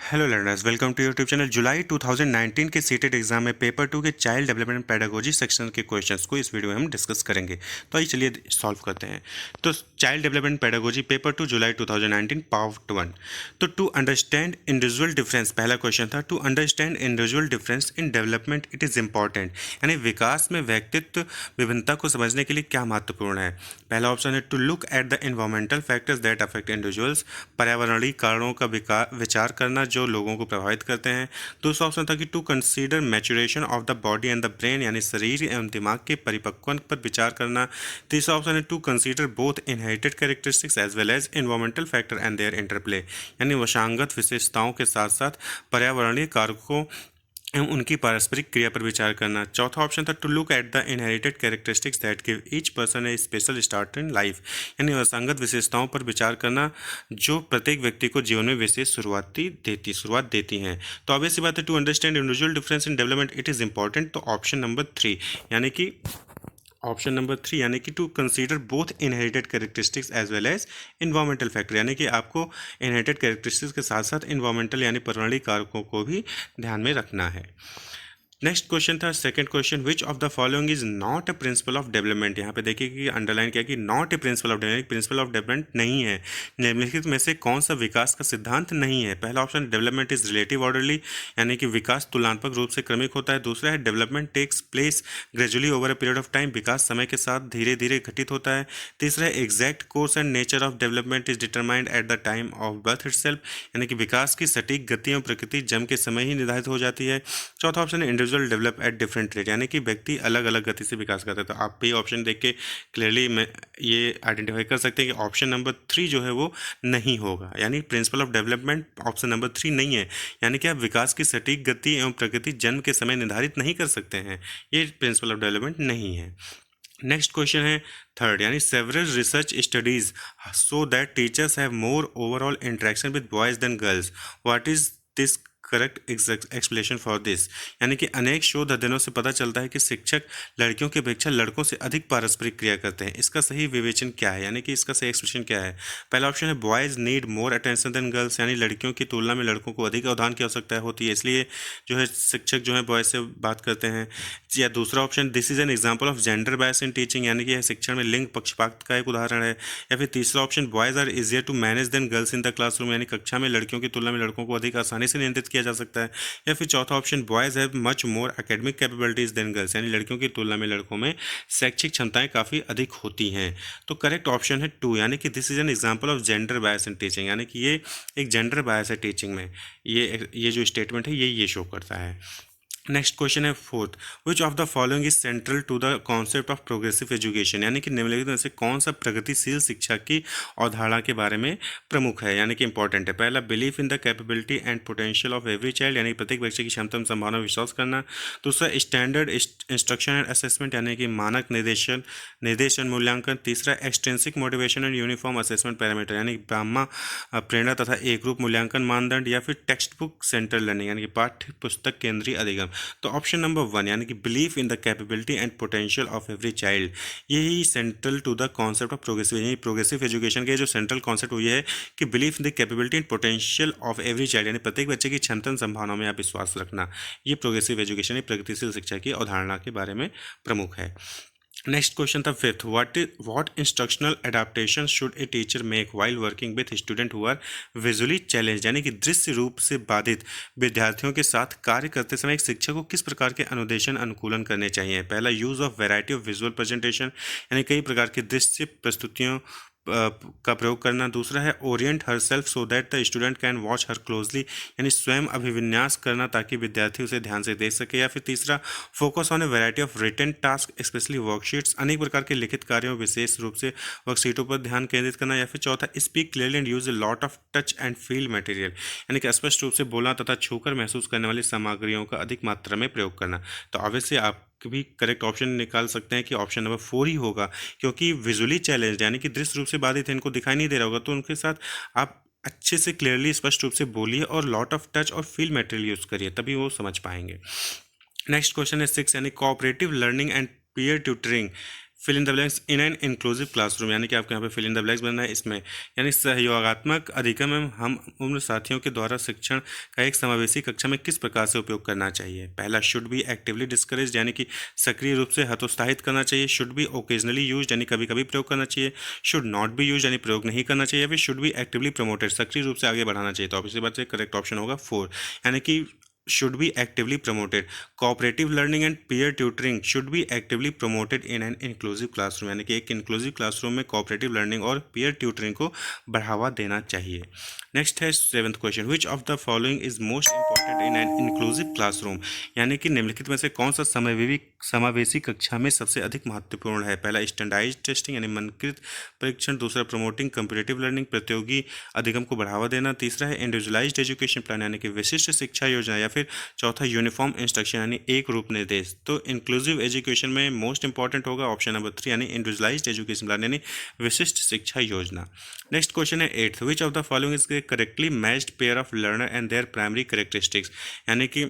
Hello learners, welcome to YouTube channel. जुलाई 2019 के CTET exam में पेपर 2 के चाइल्ड डेवलपमेंट पेडागोजी सेक्शन के क्वेश्चंस को इस वीडियो में हम डिस्कस करेंगे। तो आइए चलिए सॉल्व करते हैं। तो चाइल्ड डेवलपमेंट पेडागोजी पेपर 2 जुलाई 2019 पार्ट 1। तो टू अंडरस्टैंड इंडिविजुअल डिफरेंस, पहला क्वेश्चन था, to understand individual difference in development it is important, यानी विकास में व्यक्तित्व विभिन्नता को समझने के लिए क्या महत्वपूर्ण है। पहला ऑप्शन है to look at the environmental factors that affect individuals, पर्यावरणीय कारणों का विचार करना जो लोगों को प्रभावित करते हैं। दूसरा ऑप्शन था कि to consider maturation of the body and the brain, यानी शरीर एवं दिमाग के परिपक्वन पर विचार करना। तीसरा ऑप्शन है to consider both inherited characteristics as well as environmental factor and their interplay, यानी वशांगत विशेषताओं के साथ साथ पर्यावरणीय कारकों एवं उनकी पारस्परिक क्रिया पर विचार करना। चौथा ऑप्शन था to look at the inherited characteristics that give each person a special start in life, यानी असंगत विशेषताओं पर विचार करना जो प्रत्येक व्यक्ति को जीवन में विशेष शुरुआत देती हैं। तो ऑब्वियस सी बात है, to understand individual difference in development it is important. तो ऑप्शन नंबर थ्री यानी कि to consider both inherited characteristics as well as environmental factor, यानी कि आपको इनहेरिटेड कैरेक्टरिस्टिक्स के साथ साथ इन्वायरमेंटल यानी पर्यावरणीय कारकों को भी ध्यान में रखना है। नेक्स्ट क्वेश्चन था second question, which of the following is not a principle of development. यहाँ पे देखिए कि अंडरलाइन किया कि not a principle of development, principle of development नहीं है। निम्नलिखित में से कौन सा विकास का सिद्धांत नहीं है। पहला option development is relative orderly, यानी कि विकास तुलनात्मक रूप से क्रमिक होता है। दूसरा है development takes place gradually over a period of time, विकास समय के साथ धीरे धीरे घटित होता है। तीसरा है exact course and nature of development is determined at the time of birth itself, यानी कि विकास की सटीक गति और प्रकृति जन्म के समय ही निर्धारित हो जाती है। चौथा ऑप्शन है individual develop at different rate, यानी कि व्यक्ति अलग अलग गति से विकास करता है। तो आप भी ऑप्शन देख के क्लियरली मैं ये आइडेंटिफाई कर सकते हैं कि ऑप्शन नंबर थ्री जो है वो नहीं होगा, यानी principle of development option number three नहीं है, यानी कि आप विकास की सटीक गति एवं प्रकृति जन्म के समय निर्धारित नहीं कर सकते हैं। ये प्रिंसिपल ऑफ डेवलपमेंट नहीं है। नेक्स्ट क्वेश्चन है थर्ड, यानी several research studies show that teachers have more overall interaction with boys than girls, what is this correct explanation for this, यानी कि अनेक शोध अध्ययनों से पता चलता है कि शिक्षक लड़कियों की अपेक्षा लड़कों से अधिक पारस्परिक क्रिया करते हैं। इसका सही विवेचन क्या है, यानी कि इसका सही एक्सप्लेनेशन क्या है। पहला ऑप्शन है boys need more attention than girls, यानी लड़कियों की तुलना में लड़कों को अधिक अवधान की आवश्यकता होती है, इसलिए जो है शिक्षक जो है बॉयज से बात करते हैं। या दूसरा option this is an example of gender bias in teaching, यानी कि यह शिक्षण में लिंग पक्षपात का एक उदाहरण है। या फिर तीसरा option boys are easier to manage than girls in the classroom, यानी कक्षा में लड़कियों की तुलना में लड़कों को अधिक आसानी से नियंत्रित किया जा सकता है। या फिर चौथा option boys have much more academic capabilities than girls, यानी लड़कियों की तुलना में लड़कों में शैक्षिक क्षमताएं काफ़ी अधिक होती हैं। तो करेक्ट ऑप्शन है टू, यानी कि this is an example of gender bias in teaching, यानी कि ये एक जेंडर बायस है टीचिंग में। ये जो स्टेटमेंट है ये शो करता है। नेक्स्ट क्वेश्चन है fourth, which of the following is central to the concept of progressive education, यानी कि निम्नलिखित में से कौन सा प्रगतिशील शिक्षा की अवधारणा के बारे में प्रमुख है, यानी कि इंपॉर्टेंट है। पहला belief in the capability and potential of every child, यानी प्रत्येक बच्चे की क्षमता में संभावना विश्वास करना। दूसरा स्टैंडर्ड इंस्ट्रक्शन एंड असेसमेंट, यानी कि मानक निर्देशन मूल्यांकन। तीसरा extrinsic motivation and uniform assessment parameter, यानी ब्राह्मा प्रेरणा तथा एक रूप मूल्यांकन मानदंड। या फिर टेक्स्ट बुक सेंटर लर्निंग, यानी कि पाठ्य पुस्तक केंद्रीय अधिगम। तो ऑप्शन नंबर वन यानी कि belief in the capability and potential of every child, यही central to the concept of progressive, यानी प्रोग्रेसिव एजुकेशन के जो सेंट्रल कॉन्सेप्ट वो ये है कि belief in the capability and potential of every child, यानी प्रत्येक बच्चे की क्षमता संभावनाओं में आप विश्वास रखना। ये प्रोग्रेसिव एजुकेशन प्रगतिशील शिक्षा की अवधारणा के बारे में प्रमुख है। नेक्स्ट क्वेश्चन था fifth, what instructional adaptation should a teacher make while working with student who are visually challenge, यानी कि दृश्य रूप से बाधित विद्यार्थियों के साथ कार्य करते समय एक शिक्षक को किस प्रकार के अनुदेशन अनुकूलन करने चाहिए। पहला use of variety of visual presentation, यानी कई प्रकार के दृश्य प्रस्तुतियों का प्रयोग करना। दूसरा है Orient her self so that the student can watch her closely, यानी स्वयं अभिविन्यास करना ताकि विद्यार्थी उसे ध्यान से देख सके। या फिर तीसरा focus on a variety of written task specially worksheets, अनेक प्रकार के लिखित कार्यों विशेष रूप से वर्कशीटों पर ध्यान केंद्रित करना। या फिर चौथा speak clearly and use a lot of touch and feel material, यानी कि स्पष्ट रूप से बोलना तथा छूकर महसूस करने वाली सामग्रियों का अधिक मात्रा में प्रयोग करना। तो ऑब्वियसली आप भी करेक्ट ऑप्शन निकाल सकते हैं कि ऑप्शन नंबर फोर ही होगा, क्योंकि विजुअली चैलेंज यानी कि दृश्य रूप से बाधित है, इनको दिखाई नहीं दे रहा होगा, तो उनके साथ आप अच्छे से क्लियरली स्पष्ट रूप से बोलिए और लॉट ऑफ टच और फील मटेरियल यूज़ करिए, तभी वो समझ पाएंगे। नेक्स्ट क्वेश्चन है सिक्स, यानी cooperative learning and peer tutoring fill in the blanks in an inclusive classroom, यानी कि आपको यहाँ पे फिल इन द ब्लैंक्स बनना है इसमें, यानी सहयोगात्मक अधिगम में हम उम्र साथियों के द्वारा शिक्षण का एक समावेशी कक्षा में किस प्रकार से उपयोग करना चाहिए। पहला, शुड बी एक्टिवली डिस्करेज, यानी कि सक्रिय रूप से हतोत्साहित करना चाहिए। शुड बी ओकेजनली यूज, यानी कभी कभी प्रयोग करना चाहिए। शुड नॉट बी यूज, यानी प्रयोग नहीं करना चाहिए। फिर शुड बी एक्टिवली प्रमोटेड, सक्रिय रूप से आगे बढ़ाना चाहिए। तो ऑब्वियसली बात है करेक्ट ऑप्शन होगा 4, यानी कि should be actively promoted. Cooperative learning and peer tutoring should be actively promoted in an inclusive classroom, यानी कि एक inclusive classroom में cooperative learning और peer tutoring को बढ़ावा देना चाहिए। नेक्स्ट है 7th question, which of the following is most important in an inclusive classroom, यानी कि निम्नलिखित में से कौन सा समावेशी कक्षा में सबसे अधिक महत्वपूर्ण है। पहला, स्टैंडर्डाइज्ड टेस्टिंग यानी मानकीकृत परीक्षण। दूसरा, प्रमोटिंग कंपैरेटिव लर्निंग, प्रतियोगी अधिगम को बढ़ावा देना। तीसरा है इंडिविजुअलाइज्ड एजुकेशन प्लान, यानी कि विशिष्ट शिक्षा योजना। या फिर चौथा, यूनिफॉर्म इंस्ट्रक्शन यानी एक रूप निर्देश। तो इंक्लूसिव एजुकेशन में मोस्ट इंपॉर्टेंट होगा ऑप्शन नंबर 3, यानी इंडिविजुअलाइज्ड एजुकेशन प्लान यानी विशिष्ट शिक्षा योजना। नेक्स्ट क्वेश्चन है 8th, which of the following is correctly matched pair of learner and there primary characteristics, यानी कि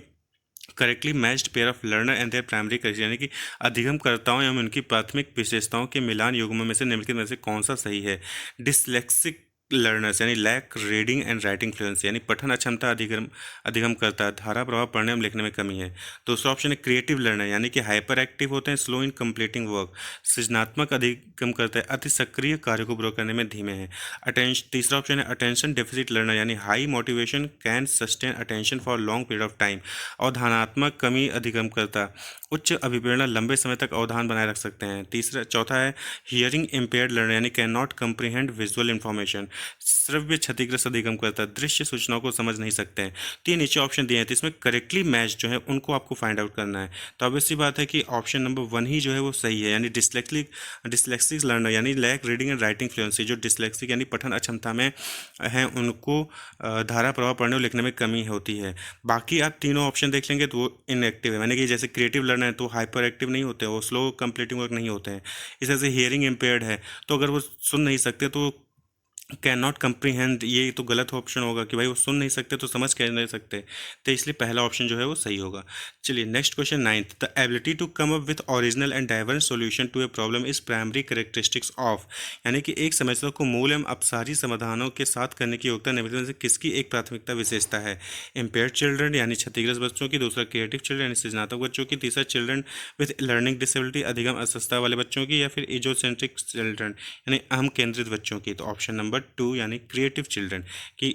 correctly matched pair of learner and there primary character, यानी कि अधिगमकर्ताओं एवं उनकी प्राथमिक विशेषताओं के मिलान युग्म में से निम्नलिखित में से कौन सा सही है। डिसलेक्सिक लर्नर्स, यानी lack reading and writing fluency, यानी पठन अक्षमता अधिगम करता है, धारा प्रभाव पढ़ने में लिखने में कमी है। दूसरा ऑप्शन है क्रिएटिव लर्नर, यानी कि हाइपर एक्टिव होते हैं, स्लो इन कंप्लीटिंग वर्क, सृजनात्मक अधिगम करते हैं, अति सक्रिय कार्य को पूरा करने में धीमे हैं। तीसरा ऑप्शन है अटेंशन डेफिसिट लर्नर, यानी high motivation can sustain attention for long period of time, अवधानात्मक कमी अधिगम करता, उच्च अभिप्रेरणा, लंबे समय तक अवधान बनाए रख सकते हैं। चौथा है हियरिंग इम्पेयर्ड लर्नर, यानी can not comprehend visual information, श्रव्य क्षतिग्रस्त अधिगम करता है, दृश्य सूचनाओं को समझ नहीं सकते हैं। तो ये नीचे ऑप्शन दिए हैं, तो इसमें करेक्टली मैच जो है उनको आपको फाइंड आउट करना है। तो ऑब्वियसली बात है कि ऑप्शन नंबर 1 ही जो है वो सही है, यानी डिसलेक्सिक लर्नर, यानी lack reading and writing fluency, जो डिसलेक्सिक यानी पठन अक्षमता में हैं उनको धारा प्रभाव पढ़ने और लिखने में कमी होती है। बाकी आप तीनों ऑप्शन देख लेंगे तो वो इनएक्टिव है, यानी कि जैसे क्रिएटिव लर्नर है तो हाइपर एक्टिव नहीं होते, वो स्लो कंप्लीटिंग वर्क नहीं होते हैं। इस तरह से हियरिंग इम्पेयर्ड है तो अगर वो सुन नहीं सकते तो कैन नॉट कंप्रीहेंड, ये तो गलत ऑप्शन होगा कि भाई वो सुन नहीं सकते तो समझ कैसे नहीं सकते, तो इसलिए पहला ऑप्शन जो है वो सही होगा। चलिए next question 9th, the ability to come up with original and diverse solution to a problem is primary characteristics of, यानी कि एक समस्या को मूल एवं अपसारी समाधानों के साथ करने की योग्यता निम्नलिखित में से किसकी एक प्राथमिकता विशेषता है। इम्पेयर्ड चिल्ड्रन, यानी क्षतिग्रस्त बच्चों की। दूसरा, क्रिएटिव चिल्ड्रन, यानी सृजनात्मक बच्चों की। तीसरा, चिल्ड्रन विथ लर्निंग डिसेबिलिटी, अधिगम असुस्थता वाले बच्चों की। या फिर इजोसेंट्रिक चिल्ड्रन, यानी अहम केंद्रित बच्चों की। तो ऑप्शन नंबर 2, यानी क्रिएटिव चिल्ड्रन की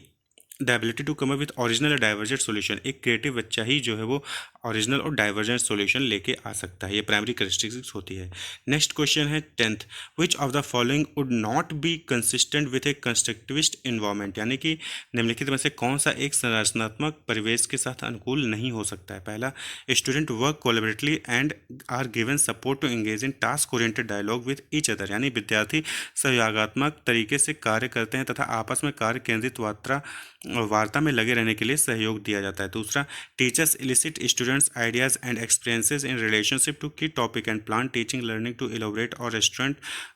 the ability to come up with original और डाइवर्जेंट सॉल्यूशन, एक क्रिएटिव बच्चा ही जो है वो ओरिजिनल और डाइवर्जेंट सॉल्यूशन लेके आ सकता है, ये प्राइमरी कैरेक्टरिस्टिक्स होती है। नेक्स्ट क्वेश्चन है 10th, which of the following would not be consistent with A constructivist environment, यानी कि निम्नलिखित में से कौन सा एक संरचनात्मक परिवेश के साथ अनुकूल नहीं हो सकता है। पहला, student work collaboratively and are given support to engage in task oriented dialogue with each other, यानी विद्यार्थी सहयोगात्मक तरीके से कार्य करते हैं तथा आपस में कार्य केंद्रित वार्ता में लगे रहने के लिए सहयोग दिया जाता है। दूसरा, teachers elicit students ideas and experiences in relationship to key topic and plan teaching learning to elaborate और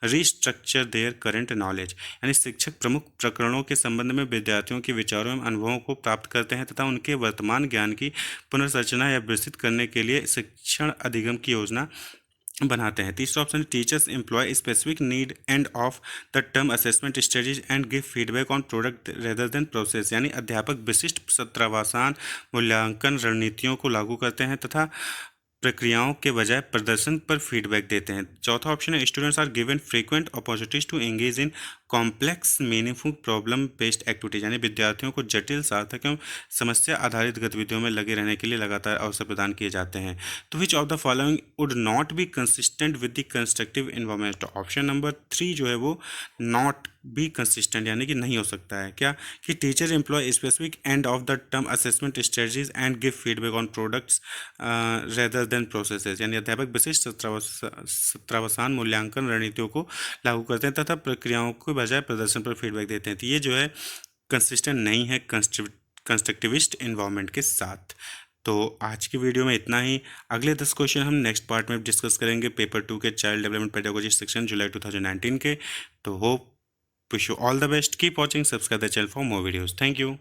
रिस्ट्रक्चर देयर करेंट नॉलेज, यानी शिक्षक प्रमुख प्रकरणों के संबंध में विद्यार्थियों के विचारों एवं अनुभवों को प्राप्त करते हैं तथा उनके वर्तमान ज्ञान की पुनर्संरचना या विस्तृत करने के लिए शिक्षण अधिगम की योजना बनाते हैं। तीसरा option, teachers employ specific need and of the term assessment strategies and give feedback on product rather than process, यानी अध्यापक विशिष्ट सत्रावसान मूल्यांकन रणनीतियों को लागू करते हैं तथा प्रक्रियाओं के बजाय प्रदर्शन पर फीडबैक देते हैं। चौथा ऑप्शन है, students are given frequent opportunities to engage in complex meaningful problem based activities, यानी विद्यार्थियों को जटिल सार्थक एवं समस्या आधारित गतिविधियों में लगे रहने के लिए लगातार अवसर प्रदान किए जाते हैं। तो विच of the following would not be consistent with the constructive environment, option number 3 जो है वो नॉट बी कंसिस्टेंट, यानी कि नहीं हो सकता है। क्या कि teacher employ specific end of the term assessment strategies and give feedback on products rather than processes, यानी अध्यापक विशिष्ट सत्रावसान मूल्यांकन रणनीतियों को लागू करते हैं तथा प्रक्रियाओं के बजाय प्रदर्शन पर फीडबैक देते हैं। तो ये जो है कंसिस्टेंट नहीं है कंस्ट्रक्टिविस्ट इन्वायरमेंट के साथ। तो आज की वीडियो में इतना ही। अगले 10 क्वेश्चन हम नेक्स्ट पार्ट में डिस्कस करेंगे पेपर 2 के चाइल्ड डेवलपमेंट पेडागोजी सेक्शन जुलाई 2019 के। तो hope wish you all the best, keep watching, subscribe the channel for more videos. Thank you.